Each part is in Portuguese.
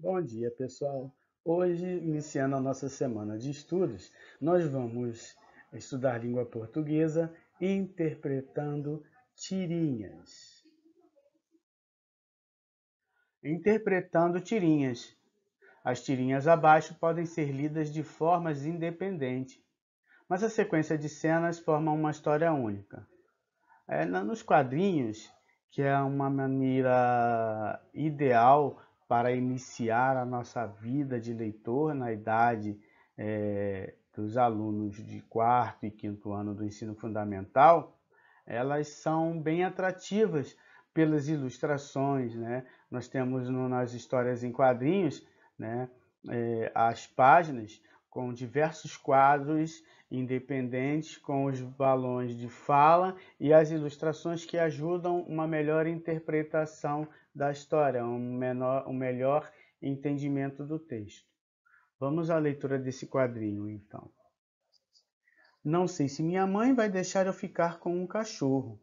Bom dia, pessoal. Hoje, iniciando a nossa semana de estudos, nós vamos estudar língua portuguesa interpretando tirinhas. Interpretando tirinhas. As tirinhas abaixo podem ser lidas de formas independentes, mas a sequência de cenas forma uma história única. Nos quadrinhos, que é uma maneira ideal para iniciar a nossa vida de leitor na idade dos alunos de quarto e quinto ano do ensino fundamental, elas são bem atrativas pelas ilustrações, né? Nós temos nas histórias em quadrinhos, né, as páginas com diversos quadros independentes, com os balões de fala e as ilustrações que ajudam uma melhor interpretação da história, um melhor entendimento do texto. Vamos à leitura desse quadrinho, então. Não sei se minha mãe vai deixar eu ficar com um cachorro.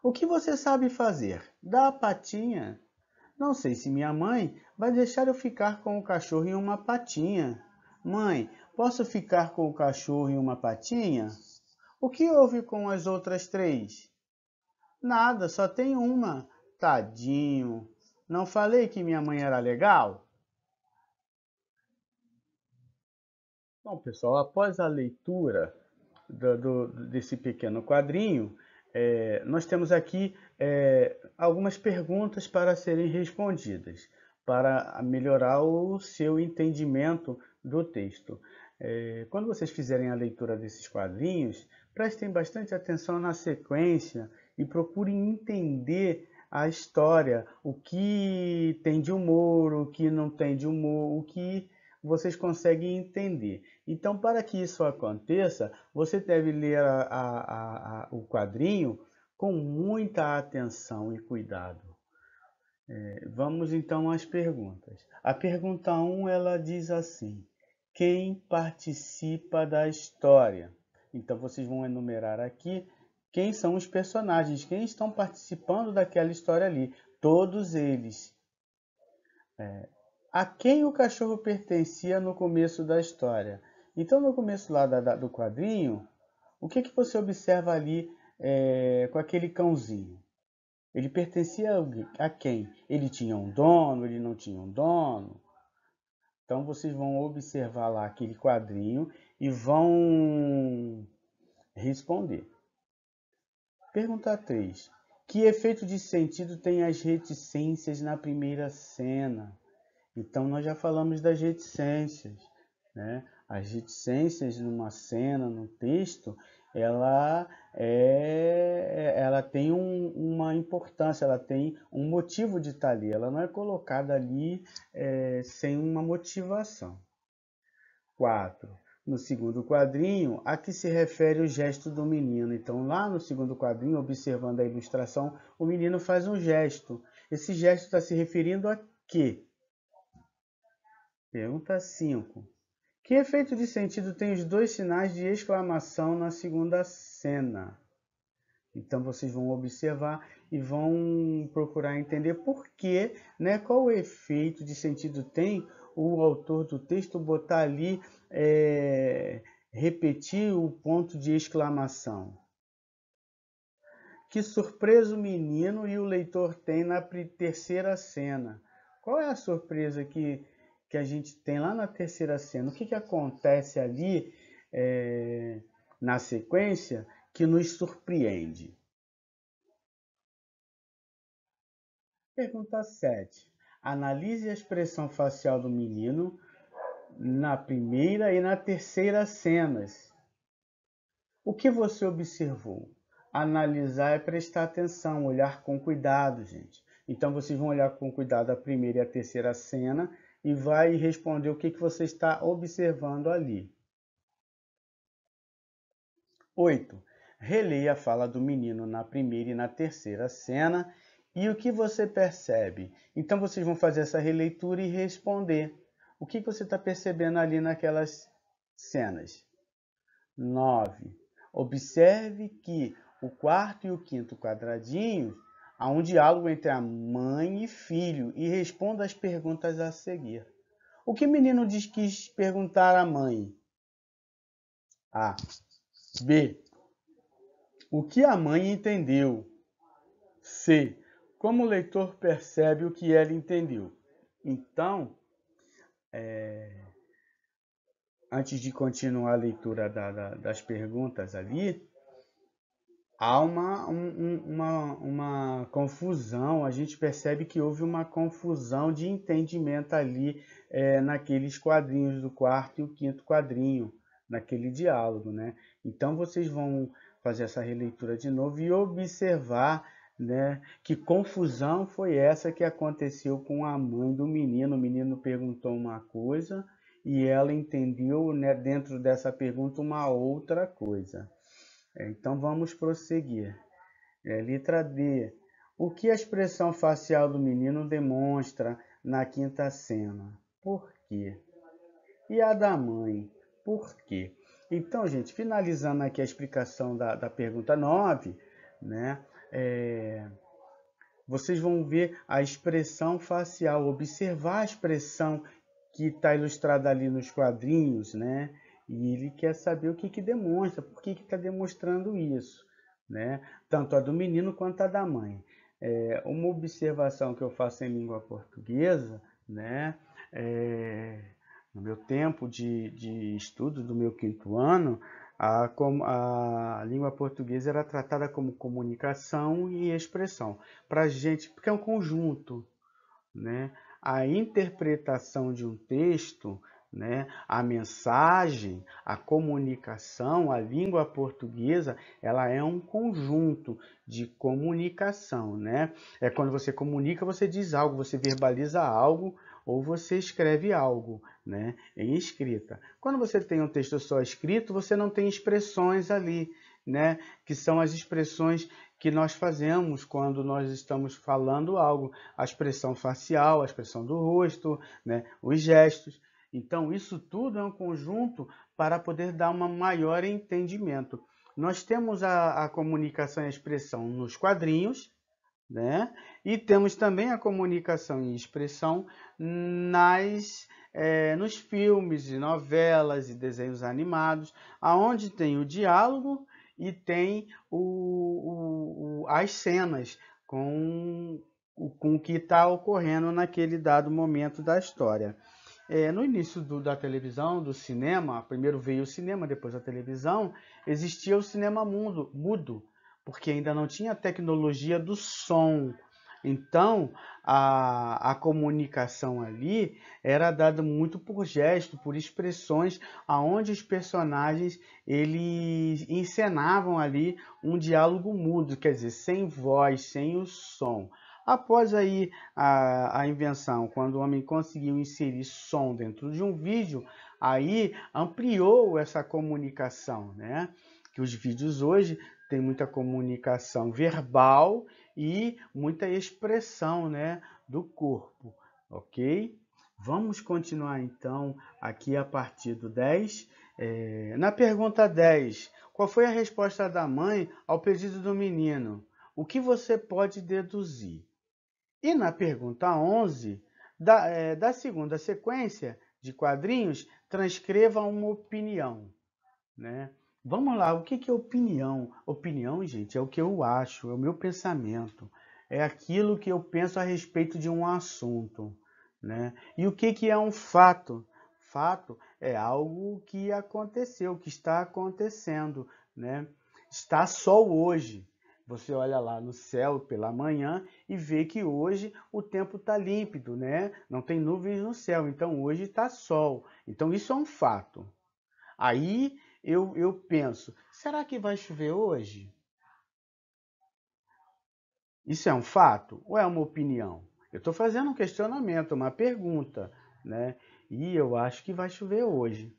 O que você sabe fazer? Dá a patinha. Não sei se minha mãe vai deixar eu ficar com o cachorro em uma patinha. Mãe, posso ficar com o cachorro em uma patinha? O que houve com as outras três? Nada, só tem uma. Tadinho. Não falei que minha mãe era legal? Bom, pessoal, após a leitura desse pequeno quadrinho, nós temos aqui algumas perguntas para serem respondidas, para melhorar o seu entendimento do texto. Quando vocês fizerem a leitura desses quadrinhos, prestem bastante atenção na sequência e procurem entender a história, o que tem de humor, o que não tem de humor, o que vocês conseguem entender. Então, para que isso aconteça, você deve ler o quadrinho com muita atenção e cuidado. Vamos então às perguntas. A pergunta 1, ela diz assim: quem participa da história? Então, vocês vão enumerar aqui quem são os personagens, quem estão participando daquela história ali. Todos eles. A quem o cachorro pertencia no começo da história? Então, no começo lá do quadrinho, o que você observa ali com aquele cãozinho? Ele pertencia a quem? Ele tinha um dono, ele não tinha um dono? Então, vocês vão observar lá aquele quadrinho e vão responder. Pergunta 3. Que efeito de sentido tem as reticências na primeira cena? Então, nós já falamos das reticências, né? As reticências numa cena, num texto, ela tem uma importância, ela tem um motivo de estar ali. Ela não é colocada ali sem uma motivação. 4. No segundo quadrinho, a que se refere o gesto do menino. Então, lá no segundo quadrinho, observando a ilustração, o menino faz um gesto. Esse gesto está se referindo a quê? Pergunta 5. Que efeito de sentido tem os dois sinais de exclamação na segunda cena? Então vocês vão observar e vão procurar entender por quê, né? Qual o efeito de sentido tem o autor do texto botar ali, repetir o ponto de exclamação. Que surpresa o menino e o leitor tem na terceira cena. Qual é a surpresa que a gente tem lá na terceira cena? O que acontece ali na sequência que nos surpreende? Pergunta 7. Analise a expressão facial do menino na primeira e na terceira cenas. O que você observou? Analisar é prestar atenção, olhar com cuidado, gente. Então, vocês vão olhar com cuidado a primeira e a terceira cena e vai responder o que você está observando ali. 8. Releia a fala do menino na primeira e na terceira cena e o que você percebe. Então, vocês vão fazer essa releitura e responder. O que você está percebendo ali naquelas cenas? 9. Observe que o quarto e o quinto quadradinho, Há um diálogo entre a mãe e filho e responda as perguntas a seguir. O que o menino quis perguntar à mãe? A. B. O que a mãe entendeu? C. Como o leitor percebe o que ela entendeu? Então, antes de continuar a leitura das perguntas ali, há uma confusão, a gente percebe que houve uma confusão de entendimento ali naqueles quadrinhos do quarto e o quinto quadrinho, naquele diálogo, né? Então vocês vão fazer essa releitura de novo e observar, né, que confusão foi essa que aconteceu com a mãe do menino. O menino perguntou uma coisa e ela entendeu, né, dentro dessa pergunta uma outra coisa. Então vamos prosseguir. Letra D. O que a expressão facial do menino demonstra na quinta cena? Por quê? E a da mãe? Por quê? Então, gente, finalizando aqui a explicação da pergunta 9, né? Vocês vão ver a expressão facial, observar a expressão que está ilustrada ali nos quadrinhos, né? E ele quer saber o que, que demonstra, por que está demonstrando isso, né? Tanto a do menino quanto a da mãe. Uma observação que eu faço em língua portuguesa, né? No meu tempo de estudo do meu quinto ano, a língua portuguesa era tratada como comunicação e expressão. Para a gente, porque é um conjunto, né? A interpretação de um texto, né? A mensagem, a comunicação, a língua portuguesa, ela é um conjunto de comunicação, né? É quando você comunica, você diz algo, você verbaliza algo ou você escreve algo, né, em escrita. Quando você tem um texto só escrito, você não tem expressões ali, né, que são as expressões que nós fazemos quando nós estamos falando algo, a expressão facial, a expressão do rosto, né, os gestos. Então, isso tudo é um conjunto para poder dar um maior entendimento. Nós temos a comunicação e a expressão nos quadrinhos, né? E temos também a comunicação e expressão nos filmes, e novelas e desenhos animados, aonde tem o diálogo e tem as cenas com o que está ocorrendo naquele dado momento da história. No início da televisão, do cinema, primeiro veio o cinema, depois a televisão, existia o cinema mudo, porque ainda não tinha a tecnologia do som. Então, a comunicação ali era dada muito por gesto, por expressões, aonde os personagens eles encenavam ali um diálogo mudo, quer dizer, sem voz, sem o som. Após aí a invenção, quando o homem conseguiu inserir som dentro de um vídeo, aí ampliou essa comunicação, né? Que os vídeos hoje têm muita comunicação verbal e muita expressão, né, do corpo, ok? Vamos continuar então aqui a partir do 10. Na pergunta 10, qual foi a resposta da mãe ao pedido do menino? O que você pode deduzir? E na pergunta 11, da segunda sequência de quadrinhos, transcreva uma opinião, né? Vamos lá, o que é opinião? Opinião, gente, é o que eu acho, é o meu pensamento, é aquilo que eu penso a respeito de um assunto, né? E o que é um fato? Fato é algo que aconteceu, que está acontecendo, né? Está sol hoje. Você olha lá no céu pela manhã e vê que hoje o tempo está límpido, né? Não tem nuvens no céu, então hoje está sol. Então isso é um fato. Aí eu penso, será que vai chover hoje? Isso é um fato ou é uma opinião? Eu estou fazendo um questionamento, uma pergunta, né? E eu acho que vai chover hoje.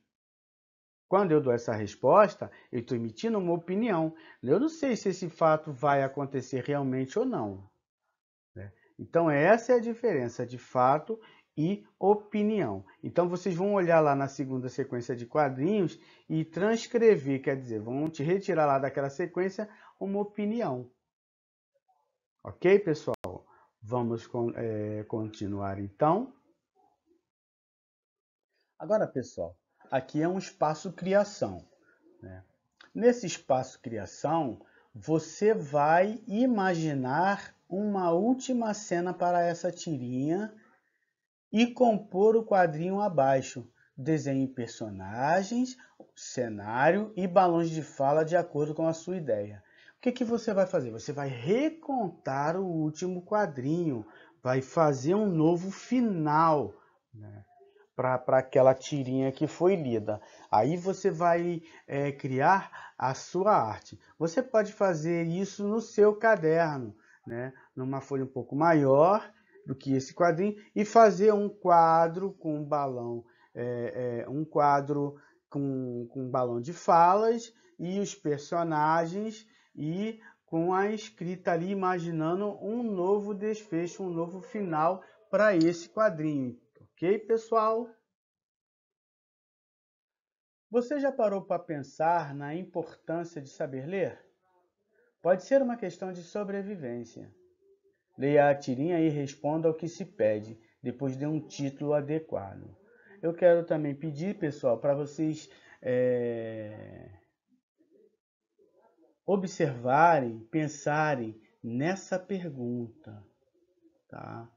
Quando eu dou essa resposta, eu estou emitindo uma opinião. Eu não sei se esse fato vai acontecer realmente ou não, né? Então, essa é a diferença de fato e opinião. Então, vocês vão olhar lá na segunda sequência de quadrinhos e transcrever, quer dizer, vão te retirar lá daquela sequência uma opinião. Ok, pessoal? Vamos continuar então. Agora, pessoal, aqui é um espaço criação, né? Nesse espaço criação, você vai imaginar uma última cena para essa tirinha e compor o quadrinho abaixo. Desenhe personagens, cenário e balões de fala de acordo com a sua ideia. O que você vai fazer? Você vai recontar o último quadrinho, vai fazer um novo final, né, para aquela tirinha que foi lida. Aí você vai criar a sua arte. Você pode fazer isso no seu caderno, né, numa folha um pouco maior do que esse quadrinho, e fazer um quadro com um balão, um quadro com um balão de falas e os personagens, e com a escrita ali, imaginando um novo desfecho, um novo final para esse quadrinho. Ok, pessoal? Você já parou para pensar na importância de saber ler? Pode ser uma questão de sobrevivência. Leia a tirinha e responda ao que se pede, depois dê um título adequado. Eu quero também pedir, pessoal, para vocês observarem, pensarem nessa pergunta, tá?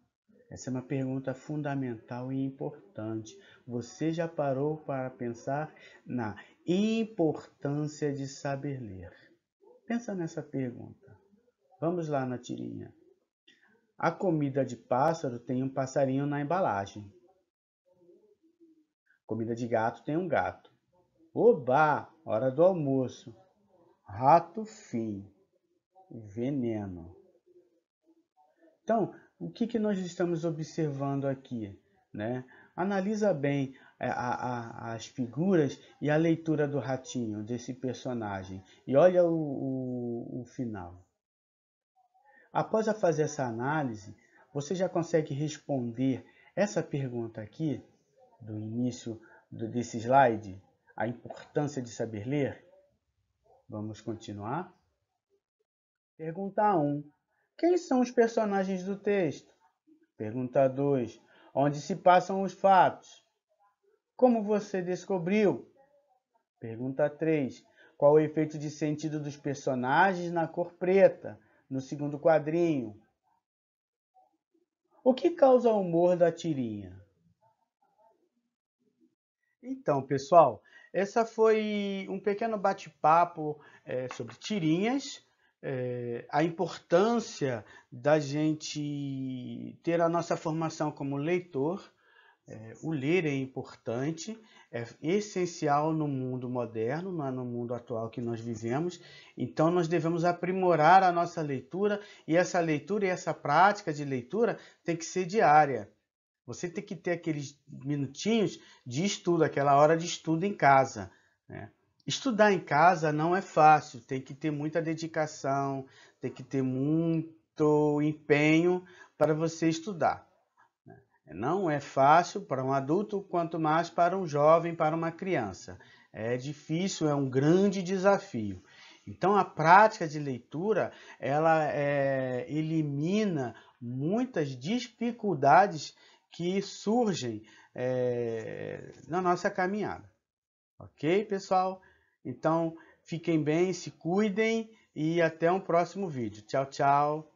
Essa é uma pergunta fundamental e importante. Você já parou para pensar na importância de saber ler? Pensa nessa pergunta. Vamos lá na tirinha. A comida de pássaro tem um passarinho na embalagem. Comida de gato tem um gato. Oba! Hora do almoço. Rato fim. Veneno. Então, o que nós estamos observando aqui, né? Analisa bem as figuras e a leitura do ratinho, desse personagem, e olha o final. Após fazer essa análise, você já consegue responder essa pergunta aqui, do início desse slide, a importância de saber ler? Vamos continuar? Pergunta 1. Quem são os personagens do texto? Pergunta 2. Onde se passam os fatos? Como você descobriu? Pergunta 3. Qual o efeito de sentido dos personagens na cor preta, no segundo quadrinho? O que causa o humor da tirinha? Então, pessoal, essa foi um pequeno bate-papo sobre tirinhas, a importância da gente ter a nossa formação como leitor. O ler é importante, é essencial no mundo moderno, no mundo atual que nós vivemos. Então, nós devemos aprimorar a nossa leitura, e essa leitura e essa prática de leitura tem que ser diária. Você tem que ter aqueles minutinhos de estudo, aquela hora de estudo em casa, né? Estudar em casa não é fácil, tem que ter muita dedicação, tem que ter muito empenho para você estudar. Não é fácil para um adulto, quanto mais para um jovem, para uma criança. É difícil, é um grande desafio. Então, a prática de leitura, ela elimina muitas dificuldades que surgem na nossa caminhada. Ok, pessoal? Então, fiquem bem, se cuidem e até um próximo vídeo. Tchau, tchau.